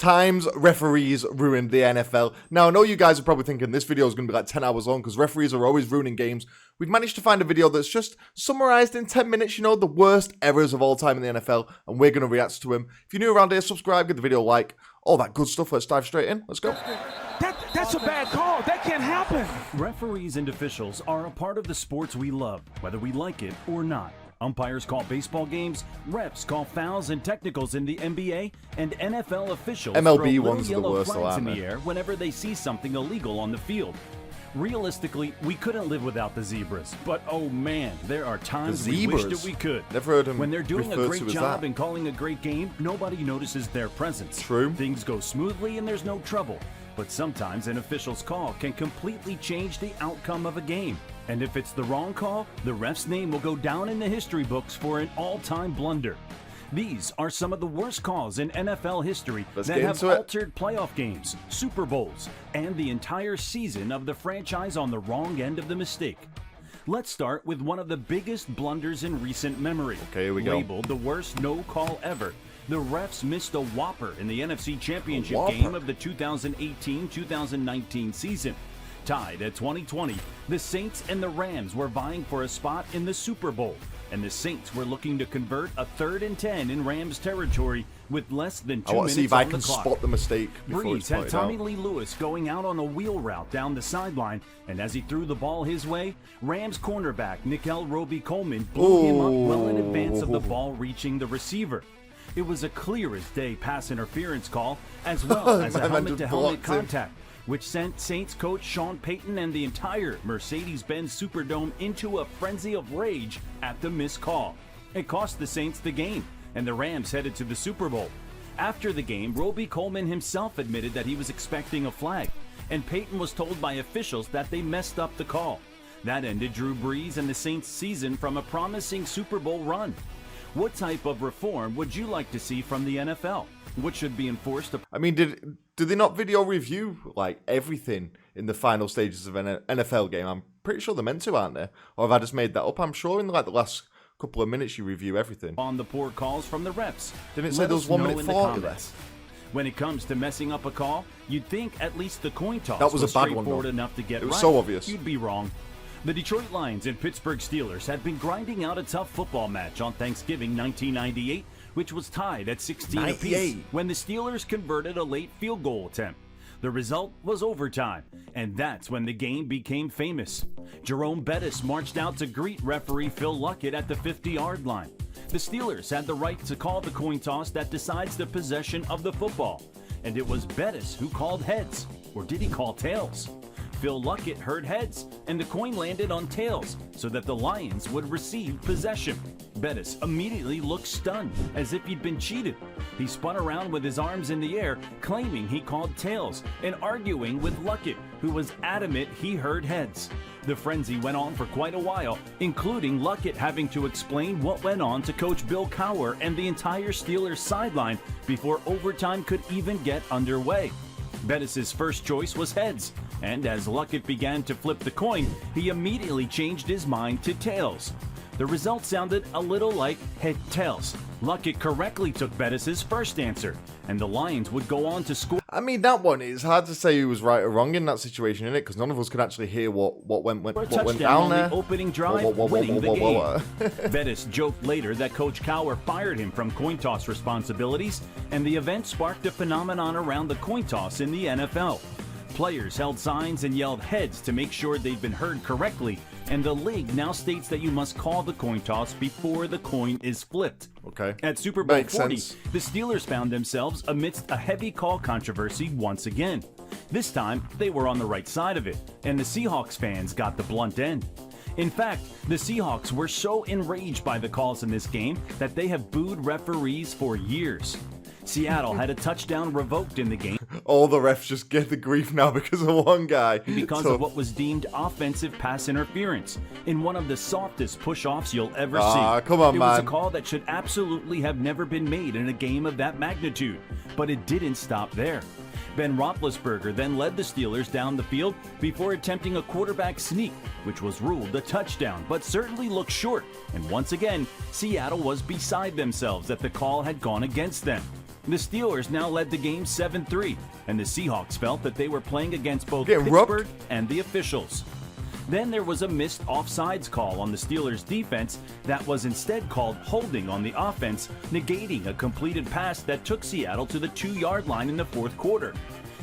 Times referees ruined the NFL. Now, I know you guys are probably thinking this video is going to be like 10 hours long because referees are always ruining games. We've managed to find a video that's just summarized in 10 minutes, you know, the worst errors of all time in the NFL, and we're going to react to them. If you're new around here, subscribe, give the video a like, all that good stuff. Let's dive straight in. Let's go. That's a bad call. That can't happen. Referees and officials are a part of the sports we love, whether we like it or not. Umpires call baseball games, refs call fouls and technicals in the NBA, and NFL officials MLB throw ones are the yellow worst, flags in aren't the they? air whenever they see something illegal on the field. Realistically, we couldn't live without the zebras, but oh man, there are times we wish that we could. Never heard them When they're doing a referred great to as job that. and calling a great game, nobody notices their presence. True. Things go smoothly and there's no trouble. But sometimes an official's call can completely change the outcome of a game. And if it's the wrong call, the ref's name will go down in the history books for an all-time blunder. These are some of the worst calls in NFL history that have altered playoff games, Super Bowls, and the entire season of the franchise on the wrong end of the mistake. Let's start with one of the biggest blunders in recent memory. Okay, here we go. Labeled the worst no call ever. The refs missed a Whopper in the NFC Championship Whopper. game of the 2018-2019 season. Tied at 2020, the Saints and the Rams were vying for a spot in the Super Bowl, and the Saints were looking to convert a 3rd and 10 in Rams territory with less than 2 minutes on the clock. I want to see if I can spot the mistake before Breeze it's had pointed Tommy out. Lee Lewis going out on a wheel route down the sideline, and as he threw the ball his way, Rams cornerback Nickel Roby-Coleman blew him up well in advance of the ball reaching the receiver. It was a clear-as-day pass interference call, as well as a helmet-to-helmet contact, which sent Saints coach Sean Payton and the entire Mercedes-Benz Superdome into a frenzy of rage at the missed call. It cost the Saints the game, and the Rams headed to the Super Bowl. After the game, Roby-Coleman himself admitted that he was expecting a flag, and Payton was told by officials that they messed up the call. That ended Drew Brees and the Saints' season from a promising Super Bowl run. What type of reform would you like to see from the NFL? What should be enforced? I mean, did they not video review like everything in the final stages of an NFL game? I'm pretty sure they're meant to, aren't they? Or have I just made that up? I'm sure in like the last couple of minutes you review everything. On the poor calls from the refs. Didn't it say there was 1 minute 40 there? When it comes to messing up a call, you'd think at least the coin toss That was a bad one, straightforward though. enough to get It was right. so obvious. You'd be wrong. The Detroit Lions and Pittsburgh Steelers had been grinding out a tough football match on Thanksgiving 1998, which was tied at 16 apiece when the Steelers converted a late field goal attempt. The result was overtime, and that's when the game became famous. Jerome Bettis marched out to greet referee Phil Luckett at the 50-yard line. The Steelers had the right to call the coin toss that decides the possession of the football, and it was Bettis who called heads, or did he call tails? Phil Luckett heard heads, and the coin landed on tails so that the Lions would receive possession. Bettis immediately looked stunned, as if he'd been cheated. He spun around with his arms in the air, claiming he called tails, and arguing with Luckett, who was adamant he heard heads. The frenzy went on for quite a while, including Luckett having to explain what went on to Coach Bill Cowher and the entire Steelers sideline before overtime could even get underway. Bettis' first choice was heads, and as Luckett began to flip the coin, he immediately changed his mind to tails. The result sounded a little like head-tails. Luckett correctly took Bettis' first answer, and the Lions would go on to score. I mean, that one, it's hard to say who was right or wrong in that situation, isn't it? Because none of us could actually hear what went down there. The opening drive, winning the game. Bettis joked later that Coach Cowher fired him from coin toss responsibilities, and the event sparked a phenomenon around the coin toss in the NFL. Players held signs and yelled heads to make sure they'd been heard correctly, and the league now states that you must call the coin toss before the coin is flipped. Okay. At Super Bowl Makes 40, sense. the Steelers found themselves amidst a heavy call controversy once again. This time, they were on the right side of it, and the Seahawks fans got the blunt end. In fact, the Seahawks were so enraged by the calls in this game that they have booed referees for years. Seattle had a touchdown revoked in the game. All the refs just get the grief now because of one guy. Because of what was deemed offensive pass interference in one of the softest push-offs you'll ever see. Come on, it was man. a call that should absolutely have never been made in a game of that magnitude, but it didn't stop there. Ben Roethlisberger then led the Steelers down the field before attempting a quarterback sneak, which was ruled a touchdown, but certainly looked short. And once again, Seattle was beside themselves that the call had gone against them. The Steelers now led the game 7-3, and the Seahawks felt that they were playing against both Getting Pittsburgh rubbed. and the officials. Then there was a missed offsides call on the Steelers' defense that was instead called holding on the offense, negating a completed pass that took Seattle to the 2-yard line in the fourth quarter.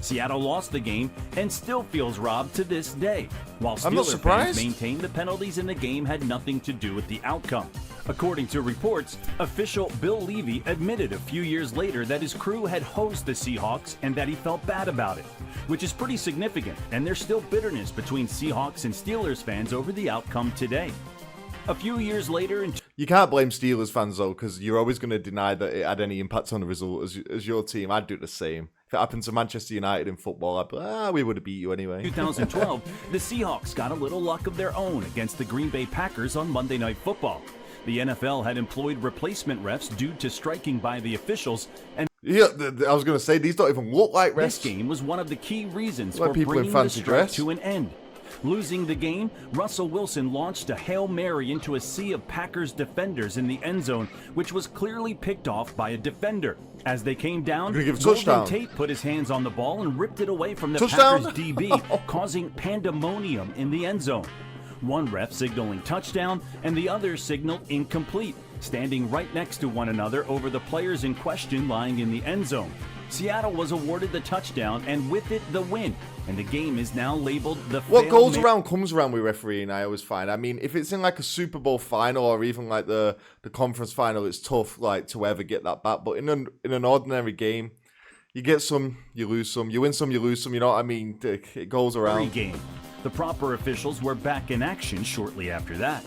Seattle lost the game and still feels robbed to this day, while I'm not Steelers surprised. fans maintain the penalties in the game had nothing to do with the outcome. According to reports, official Bill Levy admitted a few years later that his crew had hosed the Seahawks and that he felt bad about it, which is pretty significant, and there's still bitterness between Seahawks and Steelers fans over the outcome today. A few years later, in You can't blame Steelers fans, though, because you're always going to deny that it had any impact on the result as your team. I'd do the same. If it happened to Manchester United in football, I'd be like, we would have beat you anyway. 2012, the Seahawks got a little luck of their own against the Green Bay Packers on Monday Night Football. The NFL had employed replacement refs due to striking by the officials, and Yeah, I was going to say, these don't even look like this refs. game was one of the key reasons Like for people in bringing the fancy strike dress. to an end. Losing the game, Russell Wilson launched a Hail Mary into a sea of Packers defenders in the end zone, which was clearly picked off by a defender. As they came down, You're gonna give a Golden touchdown. Tate put his hands on the ball and ripped it away from the Touchdown. Packers DB, causing pandemonium in the end zone. One ref signaling touchdown and the other signaled incomplete, standing right next to one another over the players in question lying in the end zone. Seattle was awarded the touchdown and with it the win, and the game is now labeled the What Fail goes Mary. around comes around with refereeing, I always find. I mean, if it's in like a Super Bowl final or even like the conference final, it's tough like to ever get that back. But in an ordinary game, you get some, you lose some, you win some, you lose some. You know what I mean? It goes around. Game. The proper officials were back in action shortly after that.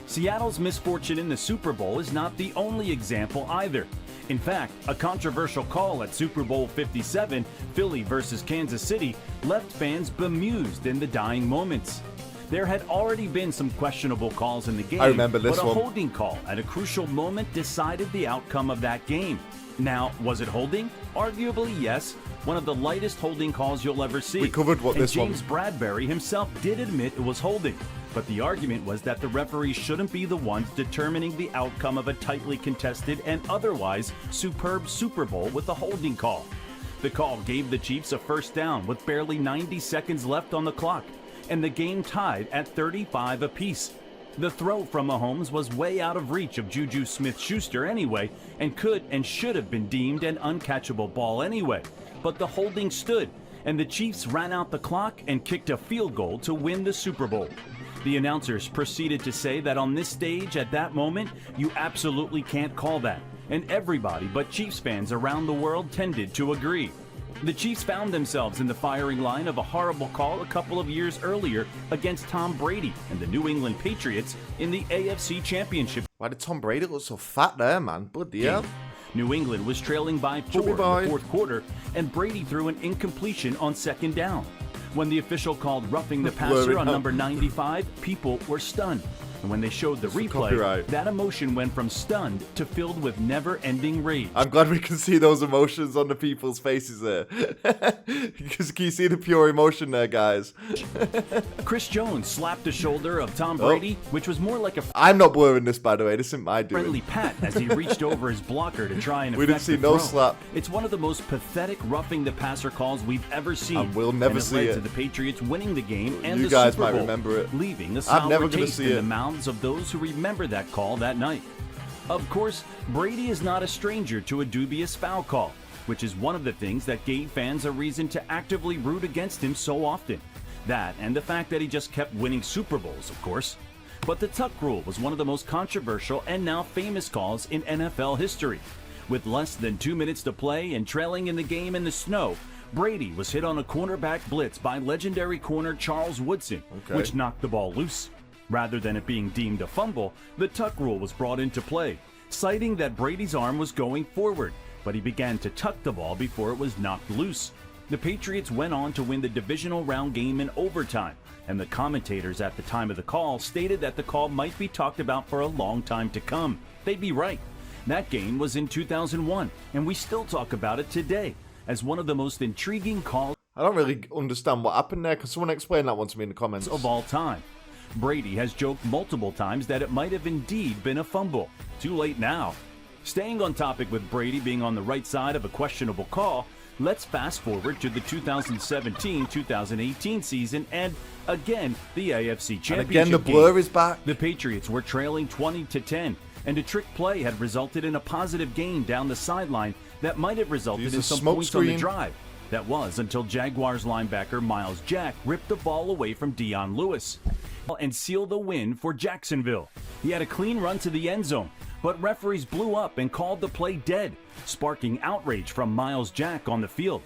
Seattle's misfortune in the Super Bowl is not the only example either. In fact, a controversial call at Super Bowl 57, Philly versus Kansas City, left fans bemused in the dying moments. There had already been some questionable calls in the game, I remember this but a one. holding call at a crucial moment decided the outcome of that game. Now, was it holding? Arguably, yes. One of the lightest holding calls you'll ever see. We covered what and this one- James Bradbury himself did admit it was holding. But the argument was that the referees shouldn't be the ones determining the outcome of a tightly contested and otherwise superb Super Bowl with a holding call. The call gave the Chiefs a first down with barely 90 seconds left on the clock, and the game tied at 35 apiece. The throw from Mahomes was way out of reach of Juju Smith-Schuster anyway, and could and should have been deemed an uncatchable ball anyway. But the holding stood, and the Chiefs ran out the clock and kicked a field goal to win the Super Bowl. The announcers proceeded to say that on this stage at that moment, you absolutely can't call that, and everybody but Chiefs fans around the world tended to agree. The Chiefs found themselves in the firing line of a horrible call a couple of years earlier against Tom Brady and the New England Patriots in the AFC Championship Why did Tom Brady look so fat there, man? Bloody hell. game. New England was trailing by 4 Chubby in boy. the fourth quarter, and Brady threw an incompletion on second down. When the official called roughing the passer Blurry on out. number 95, people were stunned. And when they showed the for replay, copyright. that emotion went from stunned to filled with never-ending rage. I'm glad we can see those emotions on the people's faces there. Because can you see the pure emotion there, guys? Chris Jones slapped the shoulder of Tom Brady, which was more like a I'm not blurring this, by the way. This isn't my doing. friendly pat as he reached over his blocker to try and We didn't effect see the no throw. slap. It's one of the most pathetic roughing the passer calls we've ever seen. And we'll never it see led it. to the Patriots winning the game and You the guys Super might Bowl, remember it. leaving a I'm sour never gonna taste see in it. the mouths of those who remember that call that night. Of course, Brady is not a stranger to a dubious foul call, which is one of the things that gave fans a reason to actively root against him so often. That and the fact that he just kept winning Super Bowls, of course. But the tuck rule was one of the most controversial and now famous calls in NFL history. With less than 2 minutes to play and trailing in the game in the snow, Brady was hit on a cornerback blitz by legendary corner Charles Woodson, which knocked the ball loose. Rather than it being deemed a fumble, the tuck rule was brought into play, citing that Brady's arm was going forward, but he began to tuck the ball before it was knocked loose. The Patriots went on to win the divisional round game in overtime, and the commentators at the time of the call stated that the call might be talked about for a long time to come. They'd be right. That game was in 2001, and we still talk about it today as one of the most intriguing calls I don't really understand what happened there. Can someone explain that one to me in the comments? of all time. Brady has joked multiple times that it might have indeed been a fumble. Too late now. Staying on topic with Brady being on the right side of a questionable call, let's fast forward to the 2017-2018 season and, again, the AFC Championship And again, the blur is back. The Patriots were trailing 20-10, and a trick play had resulted in a positive gain down the sideline that might have resulted in some points on the drive. That was until Jaguars linebacker Miles Jack ripped the ball away from Dion Lewis and sealed the win for Jacksonville. He had a clean run to the end zone, but referees blew up and called the play dead, sparking outrage from Miles Jack on the field.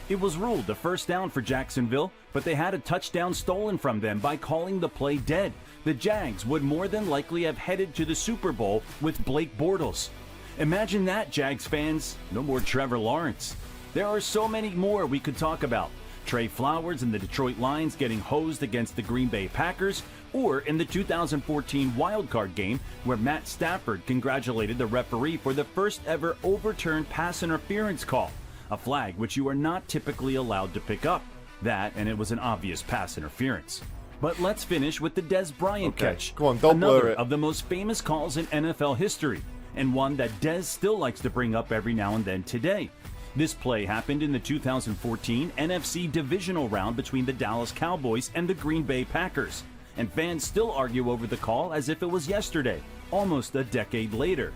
It was ruled a first down for Jacksonville, but they had a touchdown stolen from them by calling the play dead. The Jags would more than likely have headed to the Super Bowl with Blake Bortles. Imagine that, Jags fans. No more Trevor Lawrence. There are so many more we could talk about. Trey Flowers and the Detroit Lions getting hosed against the Green Bay Packers, or in the 2014 wildcard game where Matt Stafford congratulated the referee for the first ever overturned pass interference call, a flag which you are not typically allowed to pick up. That, and it was an obvious pass interference. But let's finish with the Dez Bryant catch. Go on, don't blur Another it. of the most famous calls in NFL history, and one that Dez still likes to bring up every now and then today. This play happened in the 2014 NFC divisional round between the Dallas Cowboys and the Green Bay Packers, and fans still argue over the call as if it was yesterday, almost a decade later.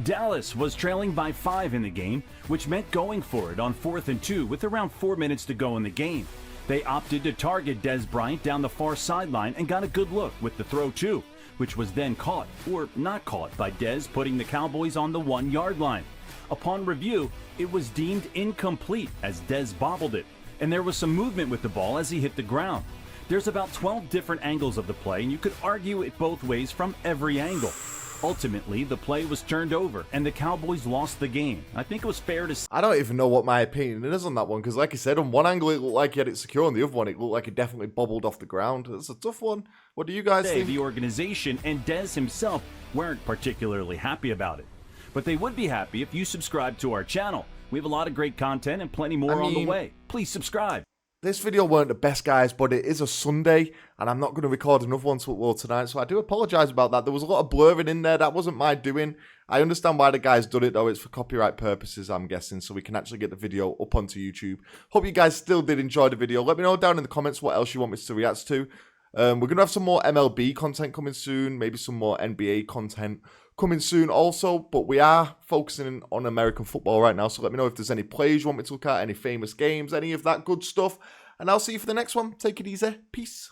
Dallas was trailing by 5 in the game, which meant going for it on 4th and 2 with around 4 minutes to go in the game. They opted to target Dez Bryant down the far sideline and got a good look with the throw too, which was then caught, or not caught, by Dez, putting the Cowboys on the 1-yard line. Upon review, it was deemed incomplete as Dez bobbled it, and there was some movement with the ball as he hit the ground. There's about 12 different angles of the play, and you could argue it both ways from every angle. Ultimately, the play was turned over, and the Cowboys lost the game. I think it was fair to say. I don't even know what my opinion is on that one, because like I said, on one angle it looked like he had it secure, on the other one it looked like it definitely bobbled off the ground. It's a tough one. What do you guys think? The organization and Dez himself weren't particularly happy about it. But they would be happy if you subscribe to our channel. We have a lot of great content and plenty more on the way. Please subscribe. This video weren't the best, guys, but it is a Sunday, and I'm not going to record another one tonight, so I do apologise about that. There was a lot of blurring in there. That wasn't my doing. I understand why the guy's done it, though. It's for copyright purposes, I'm guessing, so we can actually get the video up onto YouTube. Hope you guys still did enjoy the video. Let me know down in the comments what else you want me to react to. We're going to have some more MLB content coming soon, maybe some more NBA content coming soon also, but we are focusing on American football right now, so let me know if there's any plays you want me to look at, any famous games, any of that good stuff, and I'll see you for the next one. Take it easy. Peace.